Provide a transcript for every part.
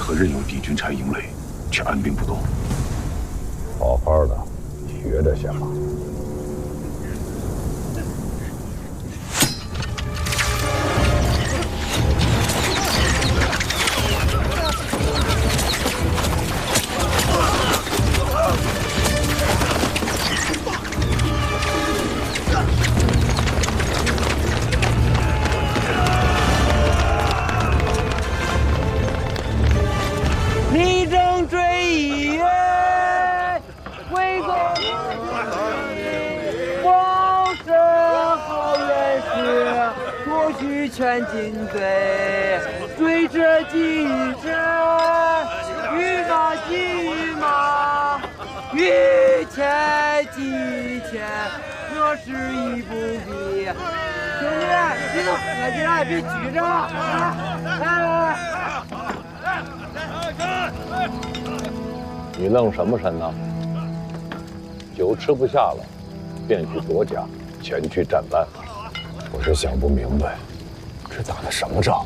何任由敌军拆营垒，却按兵不动？好好的学着下。力争追忆，为国光生好远事，夺取全军队，对着敌人，与马骑马，御前击前，这是一不必。兄弟，你都喝起来，别拘着啊！来。你愣什么神呢？酒吃不下了，便去夺甲，前去战班。我是想不明白，这打的什么仗？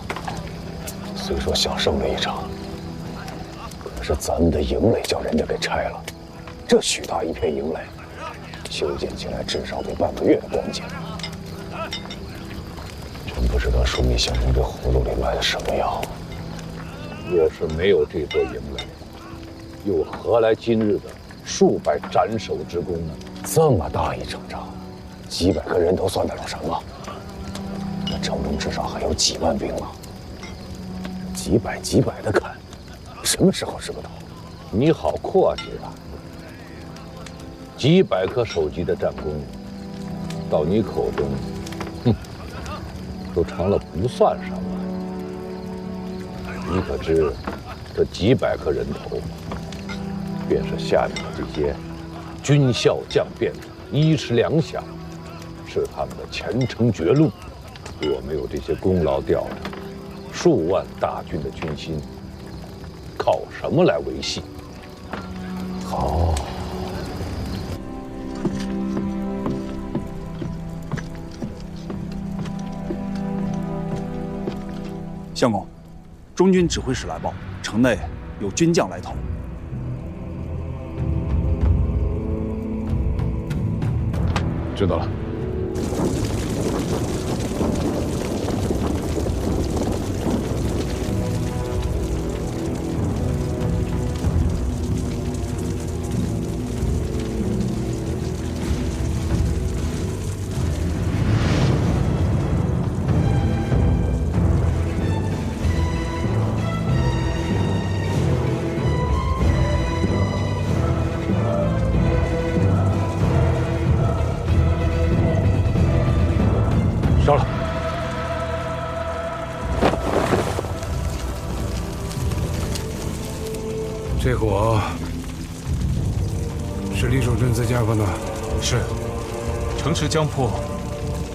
虽说想胜了一场，可是咱们的营垒叫人家给拆了，这许大一片营垒，修建起来至少得半个月的光景。真不知道枢密小人这葫芦里卖的什么药。若是没有这座营垒，又何来今日的数百斩首之功呢？这么大一场仗，几百个人头算得了什么？那城中至少还有几万兵啊！几百的砍，什么时候是个头？你好阔气啊！几百颗首级的战功，到你口中，都成了不算什么。你可知，这几百颗人头，便是下面的这些军校将变的衣食粮饷，是他们的前程绝路。若没有这些功劳吊着，数万大军的军心，靠什么来维系？好。相公，中军指挥使来报，城内有军将来投。知道了。烧了。这火是李守贞自家放的。是，城池将破，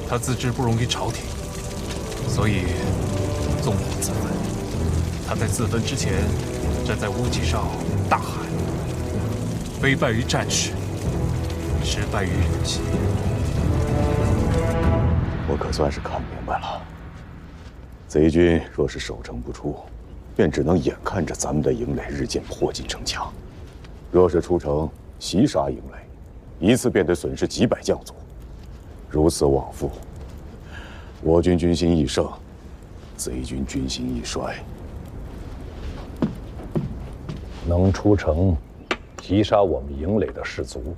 他自知不容于朝廷，所以纵火自焚。他在自焚之前，站在屋脊上大喊：“非败于战事，实败于人心。”我可算是看明白了，贼军若是守城不出，便只能眼看着咱们的营垒日渐迫近城墙；若是出城袭杀营垒，一次便得损失几百将卒。如此往复，我军军心易盛，贼军军心易衰。能出城击杀我们营垒的士卒，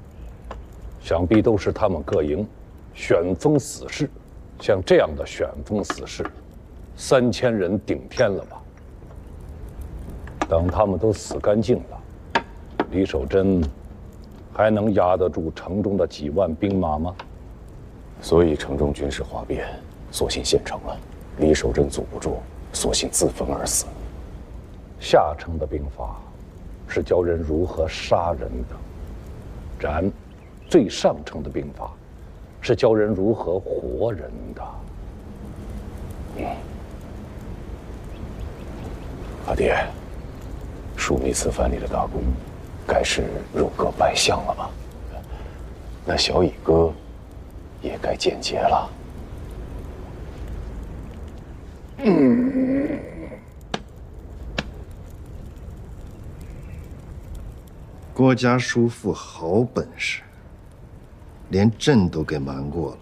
想必都是他们各营选封死士。像这样的选封死士，3000人顶天了吧？等他们都死干净了，李守贞还能压得住城中的几万兵马吗？所以城中军事哗变，索性献城了。李守贞阻不住，索性自焚而死。下城的兵法是教人如何杀人的，然最上层的兵法是教人如何活人的。阿爹，枢密此番里的大功，该是入阁拜相了吧？那小乙哥也该见节了。郭家叔父好本事，连朕都给瞒过了。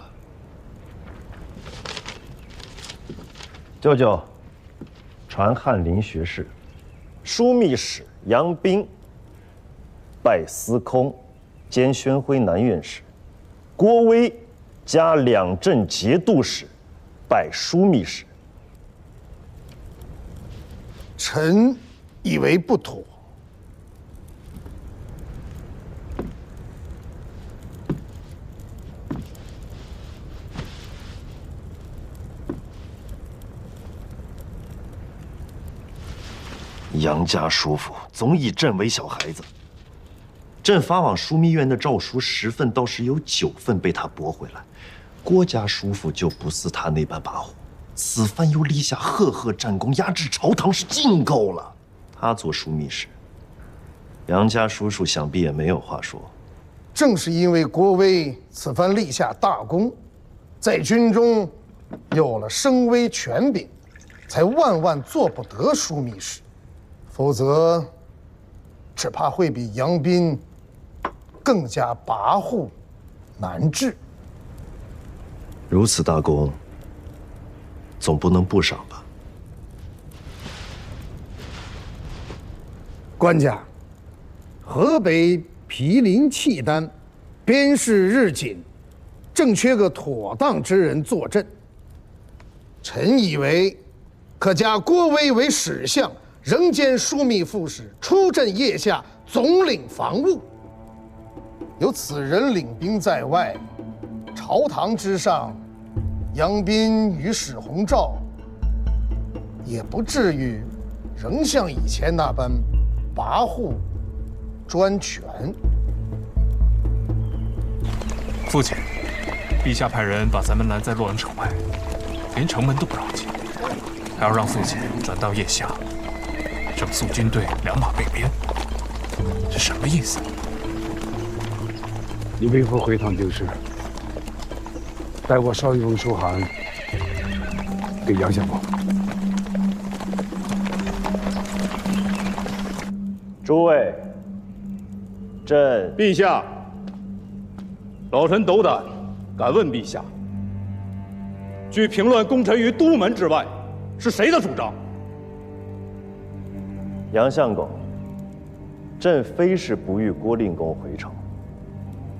舅舅，传翰林学士，枢密使杨斌拜司空，兼宣徽南院使；郭威加两镇节度使，拜枢密使。臣以为不妥。杨家叔父总以朕为小孩子，朕发往枢密院的诏书10份，倒是有9份被他驳回来。郭家叔父就不似他那般跋扈，此番又立下赫赫战功，压制朝堂是尽够了。他做枢密使，杨家叔叔想必也没有话说。正是因为郭威此番立下大功，在军中有了声威权柄，才万万做不得枢密使。否则，只怕会比杨斌更加跋扈难治。如此大功，总不能不赏吧？官家，河北毗邻契丹，边事日紧，正缺个妥当之人坐镇。臣以为，可加郭威为使相，仍兼枢密副使，出镇腋下，总领防务。有此人领兵在外，朝堂之上，杨斌与史弘照也不至于仍像以前那般跋扈专权。父亲，陛下派人把咱们拦在洛阳城外，连城门都不让进，还要让父亲转到腋下，整肃军队，2马备边，这什么意思？你为何回堂京师？待我捎一封书函给杨相公。诸位，朕陛下，老臣斗胆，敢问陛下，据平乱功臣于都门之外，是谁的主张？杨相公，朕非是不欲郭令公回城，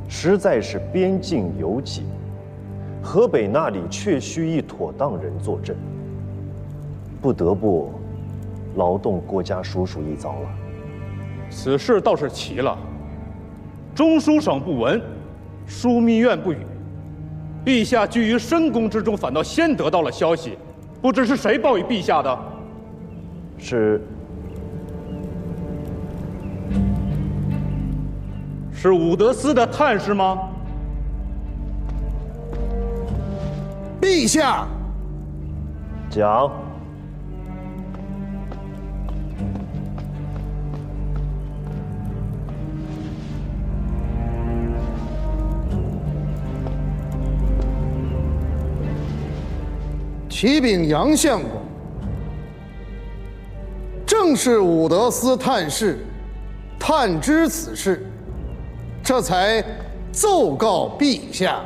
实在是边境有紧，河北那里确需一妥当人坐镇，不得不劳动郭家叔叔一遭了。此事倒是奇了，中书省不闻，枢密院不语，陛下居于深宫之中，反倒先得到了消息，不知是谁报与陛下的？是伍德斯的探视吗？陛下，讲。启禀杨相公，正是伍德斯探视，探知此事，这才奏告陛下，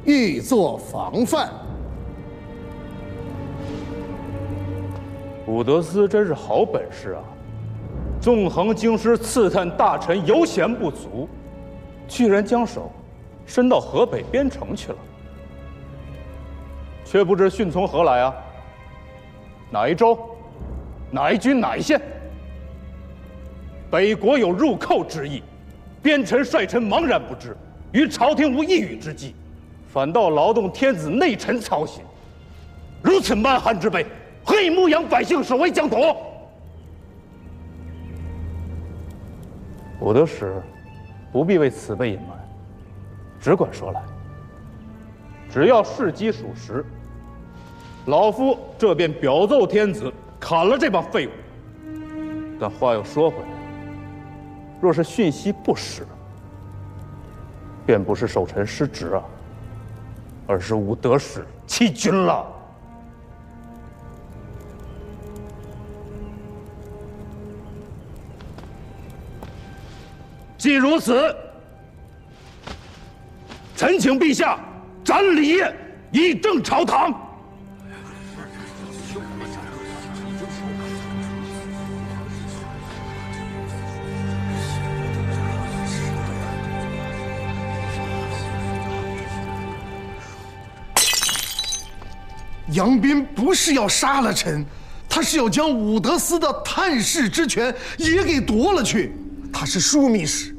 欲作防范。伍德斯真是好本事啊！纵横京师，刺探大臣犹嫌不足，居然将手伸到河北边城去了。却不知训从何来啊？哪一州？哪一军？哪一县？北国有入寇之意，边臣率臣茫然不知，与朝廷无一语之计，反倒劳动天子内臣操心。如此蛮汉之辈，何以牧养百姓，守卫疆土？伍德使不必为此辈隐瞒，只管说来。只要事机属实，老夫这便表奏天子，砍了这帮废物。但话又说回来，若是讯息不实，便不是守臣失职啊，而是伍德使欺君了。既如此，臣请陛下斩李业，以正朝堂。杨斌不是要杀了臣，他是要将武德司的探视之权也给夺了去。他是枢密使，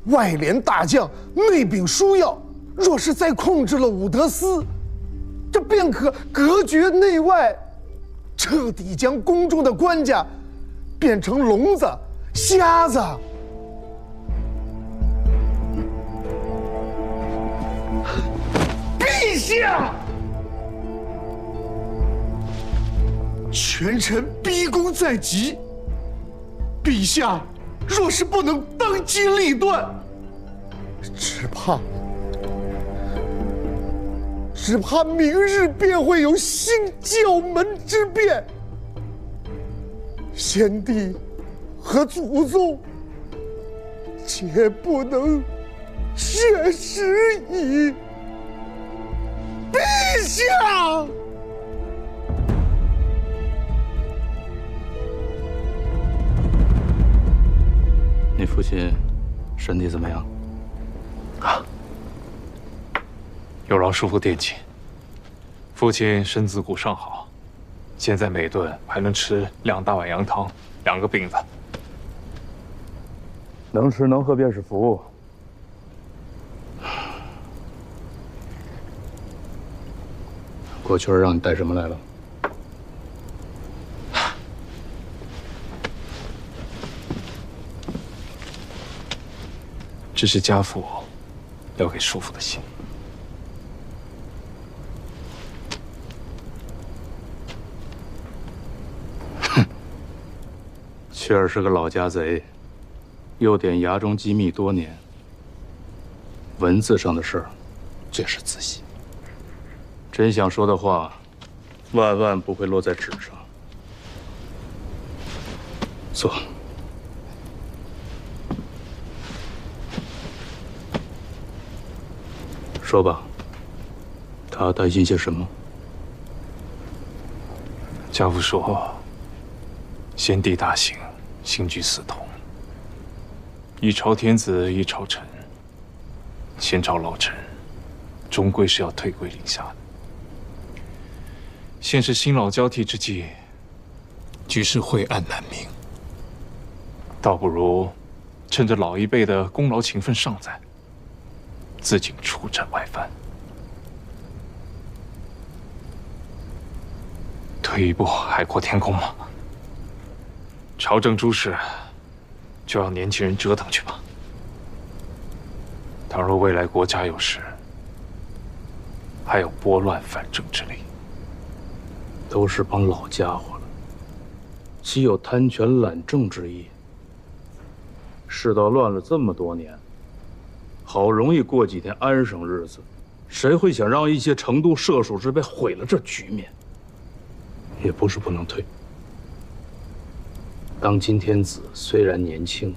外联大将，内禀枢要。若是再控制了武德司，这便可隔绝内外，彻底将宫中的官家变成聋子、瞎子。陛下！权臣逼宫在即，陛下若是不能当机立断，只怕明日便会有新教门之变。先帝和祖宗皆不能确实矣。陛下！你父亲身体怎么样？啊，有劳叔父惦记。父亲身子骨尚好，现在每顿还能吃2大碗羊汤，2个饼子。能吃能喝便是福。过去让你带什么来了？这是家父要给叔父的信。哼，雀儿是个老家贼，诱点衙中机密多年。文字上的事儿，最是仔细。真想说的话，万万不会落在纸上。坐。说吧，他担心些什么？家父说，先帝大行，兴居四统，一朝天子一朝臣，先朝老臣终归是要退归临下的。现是新老交替之际，局势晦暗难明，倒不如趁着老一辈的功劳情分尚在，自请出战外藩，退一步海阔天空嘛。朝政诸事，就让年轻人折腾去吧。倘若未来国家有事，还有拨乱反正之力。都是帮老家伙了，岂有贪权揽政之意？世道乱了这么多年，好容易过几天安生日子，谁会想让一些成都社属之辈毁了这局面？也不是不能退。当今天子虽然年轻，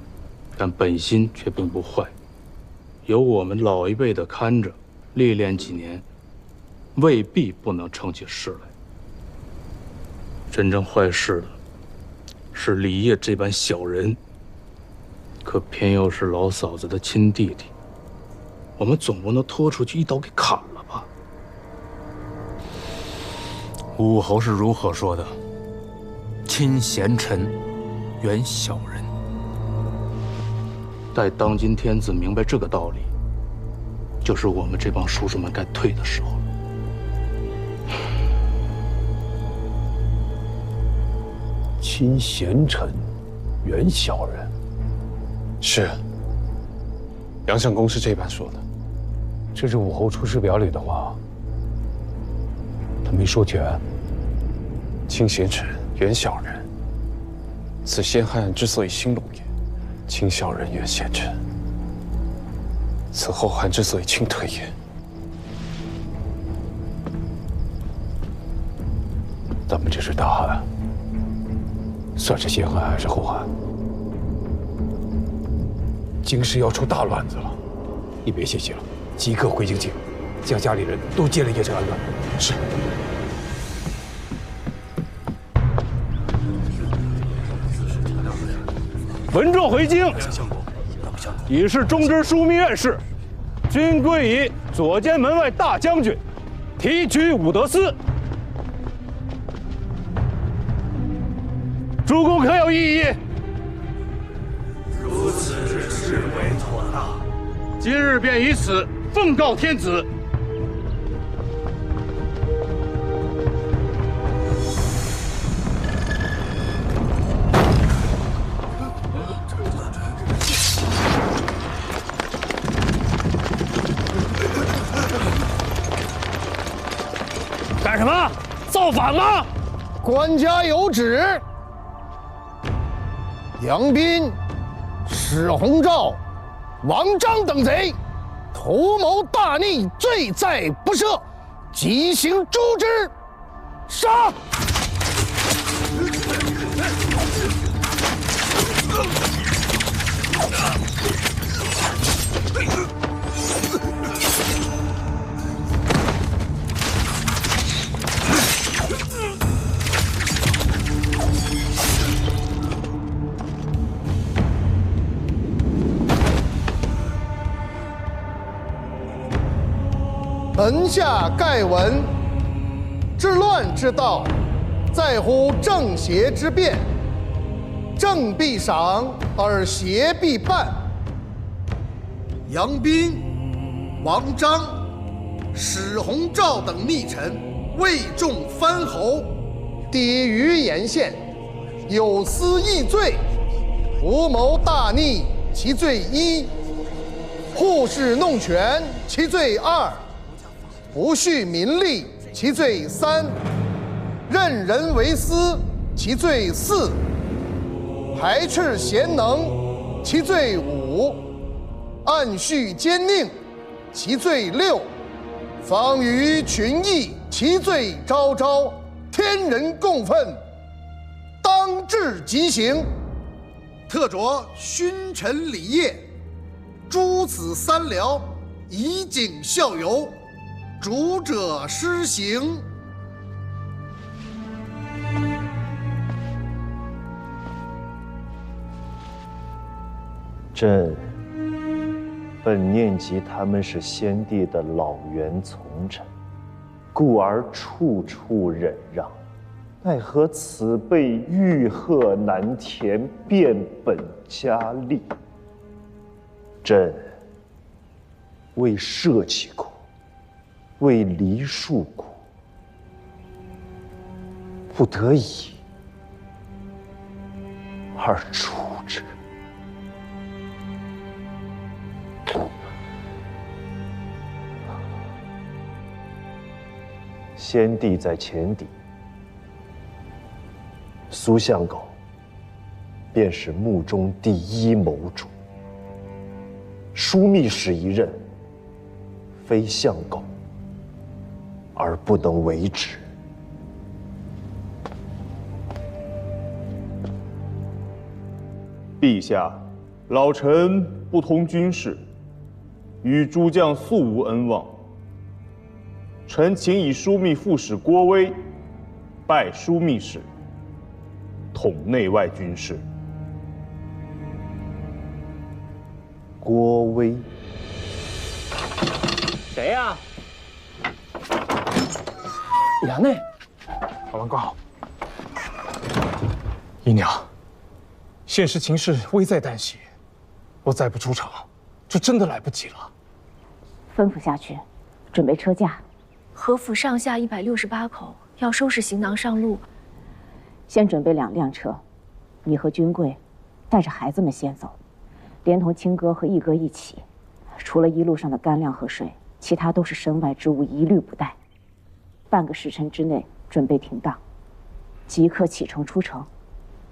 但本心却并不坏，有我们老一辈的看着，历练几年，未必不能成起事来。真正坏事的是李业这般小人，可偏又是老嫂子的亲弟弟，我们总不能拖出去一刀给砍了吧？武侯是如何说的？亲贤臣，远小人。待当今天子明白这个道理，就是我们这帮叔叔们该退的时候了。亲贤臣，远小人。是，杨相公是这般说的。这是武侯出师表里的话，他没说全。亲贤臣，远小人。此先汉之所以兴隆也，亲小人，远贤臣。此后汉之所以倾颓也。咱们这是大汉。算是先汉还是后汉？京师要出大乱子了，你别歇息了，即刻回京去，将家里人都接来邺城安顿。是。闻召回京，已是中之枢密院事，均归以左监门外大将军提举武德司。诸公可有异议？如此至为妥当。今日便以此奉告天子。干什么？造反吗？官家有旨。杨斌、史鸿昭、王章等贼，图谋大逆，罪在不赦，即行诛之。杀！门下盖闻：治乱之道，在乎正邪之辨。正必赏，而邪必办。杨斌、王章、史鸿昭等逆臣，为众藩侯，抵于沿县，有司议罪，图谋大逆，其罪一；护市弄权，其罪二；不恤民利，其罪三；任人为私，其罪四；排斥贤能，其罪五；暗蓄奸佞，其罪六；妨于群议，其罪昭昭。天人共愤，当治极刑。特着勋臣礼业，诛此三僚，以儆效尤。主者施行。朕本念及他们是先帝的老员从臣，故而处处忍让，奈何此辈欲壑难填，变本加厉。朕为社稷苦，为梨树苦，不得已而处之。先帝在前邸，苏相狗便是幕中第一谋主。枢密使一任，非相狗而不能为之。陛下，老臣不通军事，与诸将素无恩望。臣请以枢密副使郭威拜枢密使，统内外军事。郭威，谁呀？衙内，好文官好。姨娘，现时情势危在旦夕，我再不出城，就真的来不及了。吩咐下去，准备车驾。何府上下168口，要收拾行囊上路。先准备2辆车，你和君贵带着孩子们先走，连同亲哥和义哥一起。除了一路上的干粮和水，其他都是身外之物，一律不带。半个时辰之内准备停当，即刻启程出城。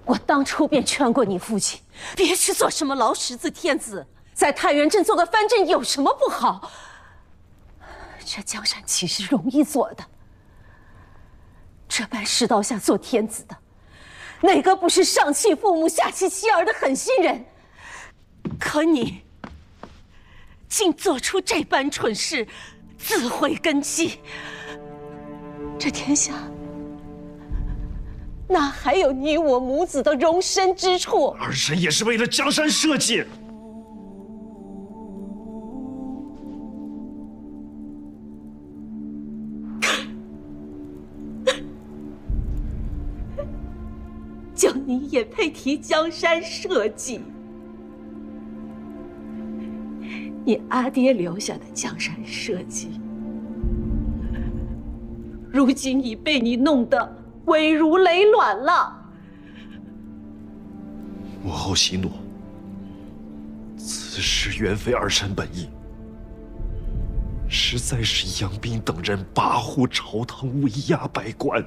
我当初便劝过你父亲，别去做什么劳什子天子，在太原镇做个藩镇有什么不好？这江山岂是容易做的？这般世道下做天子的，哪个不是上弃父母、下弃妻儿的狠心人？可你竟做出这般蠢事，自毁根基。这天下哪还有你我母子的容身之处？儿臣也是为了江山社稷。就你也配提江山社稷？你阿爹留下的江山社稷，如今已被你弄得危如累卵了。母后息怒，此事原非儿臣本意，实在是杨斌等人跋扈朝堂，威压百官。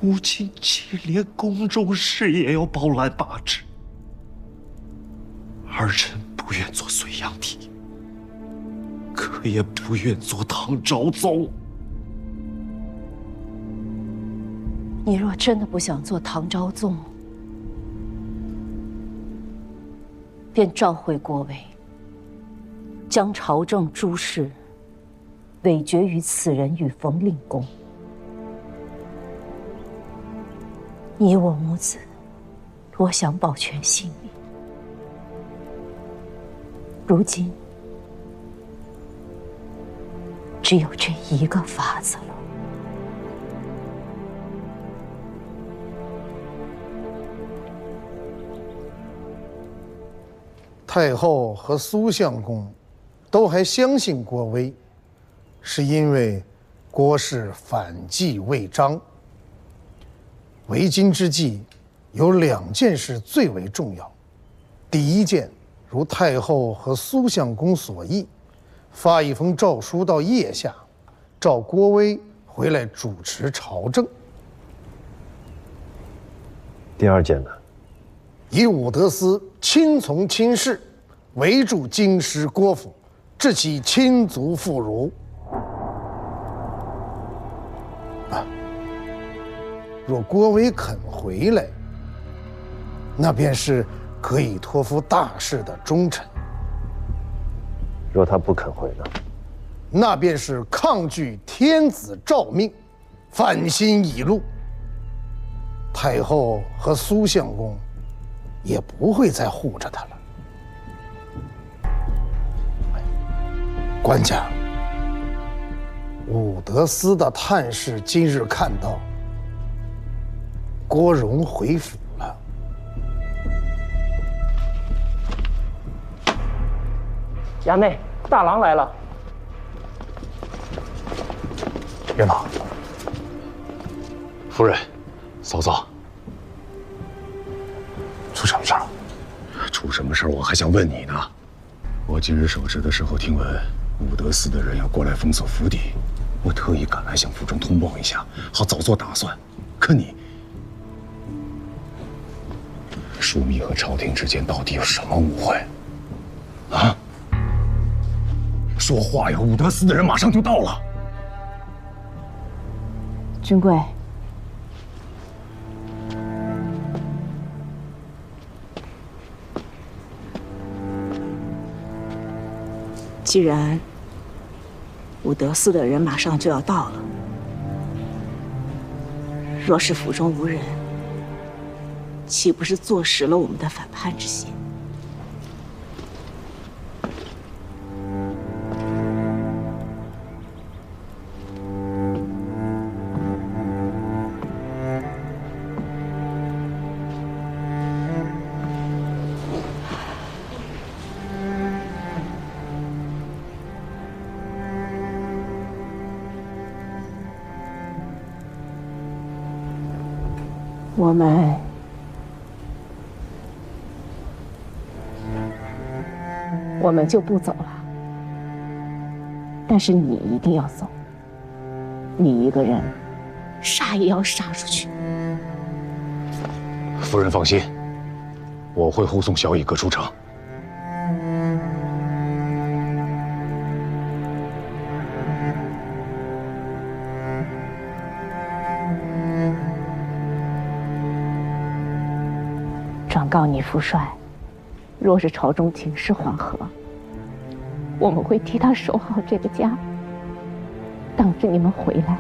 如今竟连宫中事也要包揽把持，儿臣不愿做隋炀帝，可也不愿做唐昭宗。你若真的不想做唐昭宗，便召回国威，将朝政诸事委决于此人与冯令公。你我母子多想保全性命，如今只有这一个法子了。太后和苏相公都还相信郭威，是因为郭氏反计未彰。为今之计，有2件事最为重要。第一件，如太后和苏相公所议，发一封诏书到腋下，召郭威回来主持朝政。第2件呢？以武德司亲从亲事，围住京师郭府，致其亲族妇孺。若郭威肯回来，那便是可以托付大事的忠臣；若他不肯回呢？那便是抗拒天子诏命，反心已露。太后和苏相公也不会再护着他了。官家，武德司的探视今日看到郭荣回府了。衙内，大郎来了。元老，夫人，嫂嫂，出什么事儿了？出什么事儿？我还想问你呢。我今日守职的时候，听闻武德司的人要过来封锁府邸，我特意赶来向府中通报一下，好早做打算。可你，枢密和朝廷之间到底有什么误会？啊？说话呀！武德司的人马上就到了。君贵，既然武德司的人马上就要到了，若是府中无人，岂不是坐实了我们的反叛之心？我们就不走了，但是你一定要走，你一个人杀也要杀出去。夫人放心，我会护送小乙哥出城。转告你父帅，若是朝中情势缓和，我们会替他守好这个家，等着你们回来。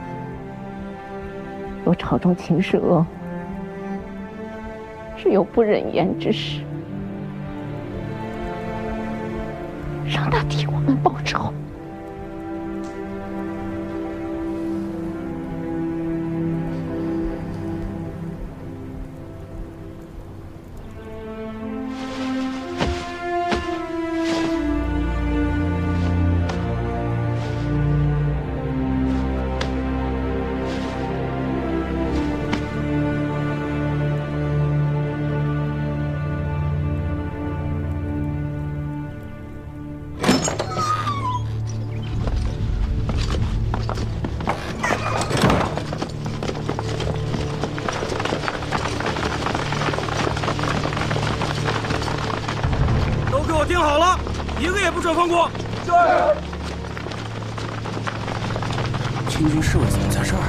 若朝中情势恶化，只有不忍言之时，让他替我们报仇。听好了，一个也不准放过。是。清军侍卫怎么在这儿？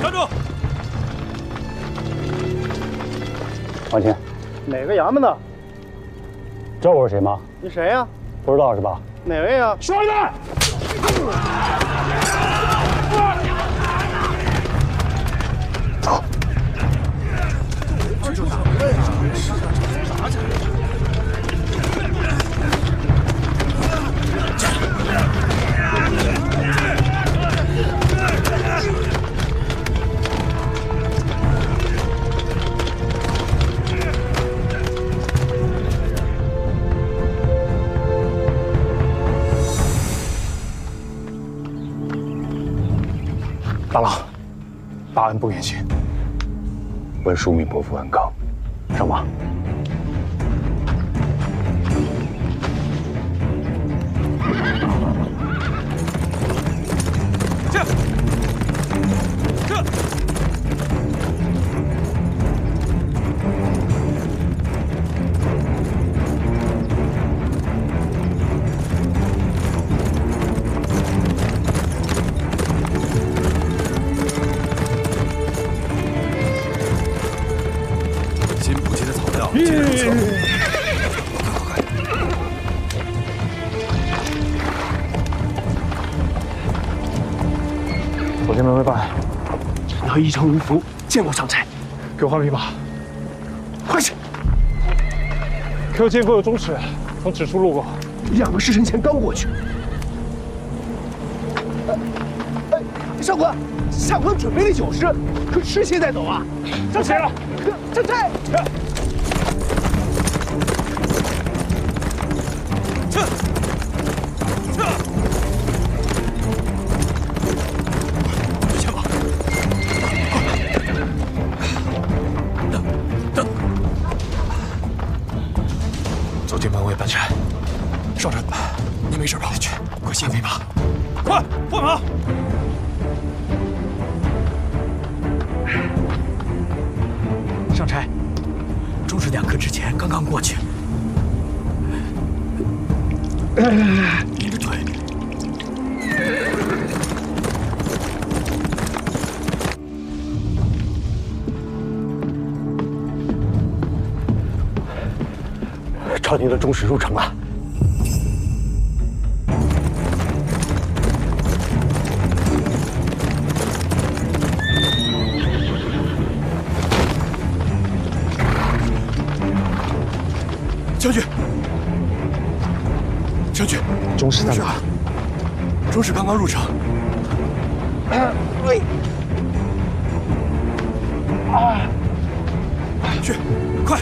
站住！王琴，哪个衙门的？知道我是谁吗？你谁呀？不知道是吧？哪位呀？说出来！走。大郎，大恩不远行。问枢密伯父安康，上马。左监门卫办，陈德一城无福，见过上差。给我换匹马，快去！可有见过有中使从此处路过2个时辰前刚过去。上官，下官准备了酒食，可吃些再走啊！上前了，上差。左监门卫半山，少臣，你没事吧？去，快卸飞马，快换马！上差，中士2刻之前刚刚过去。你的腿。朝廷的中使入城了。将军，将军，中使在哪？中使刚刚入城。去，快！